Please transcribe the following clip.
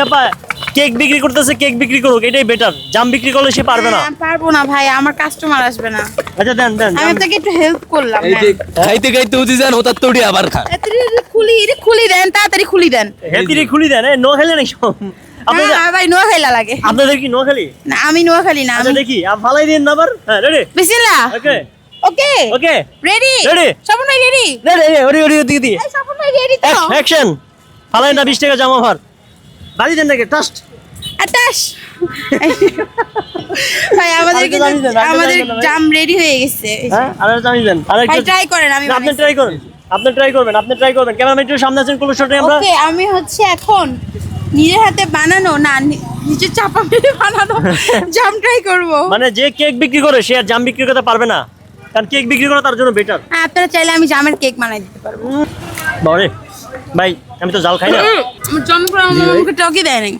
আপা কেক বিক্রি করতেছে, কেক বিক্রি করুক, এটাই বেটার। জাম বিক্রি করলে সে পারবে না। পারবো না ভাই, আমার কাস্টমার আসবে না। আচ্ছা দেন দেন। আমি আপনাকে একটু হেল্প করলাম। এই যে খাইতে খাইতে উঠি যান ওটার তোড়ি আবার খান। খুলি দেন, তাড়াতাড়ি খুলি দেন। হ্যাপিরে খুলি দেন, নো খেলে নাকি সব? আপনাদের ভাই নোয়াখালী লাগে। আপনাদের কি নোয়াখালী? না আমি নোয়াখালী না। আচ্ছা দেখি ফালাই দিন না আবার। হ্যাঁ রেডি বিসমিল্লাহ। ওকে ওকে ওকে রেডি Ready? স্বপন ভাই রেডি? রেডি ওরে ওরে দিদি এই স্বপন ভাই রেডি তো? অ্যাকশন। ফালাই না 20 টাকা জামা ভার বাড়ি দেন নাকি টাস্ট। আটাশ। ভাই আমাদের আরেকটা জানি দেন, আরেকটা আমাদের জানি দেন ভাই। জাম রেডি হয়ে গেছে। হ্যাঁ আরেকটা জানি দেন। ভাই আরেকটা ট্রাই করেন। আমি আপনি ট্রাই করেন, আপনি ট্রাই করবেন, আপনি ট্রাই করবেন। ক্যামেরাম্যান একটু সামনে আছেন, কোন শটে আমরা। ওকে আমি হচ্ছে এখন নিজের হাতে বানানো না নিচে চাপা মেরে বানানো জাম ট্রাই করব। মানে যে কেক বিক্রি করে সে আর জাম বিক্রি করতে পারবে না, কারণ কেক বিক্রি করা তার জন্য বেটার। হ্যাঁ আপনারা চাইলে আমি জামের কেক বানাই দিতে পারবো। বাবারে ভাই আমি তো জাল খাই না। আমার জাম পুরো আমাকে টকি দেয় নাই।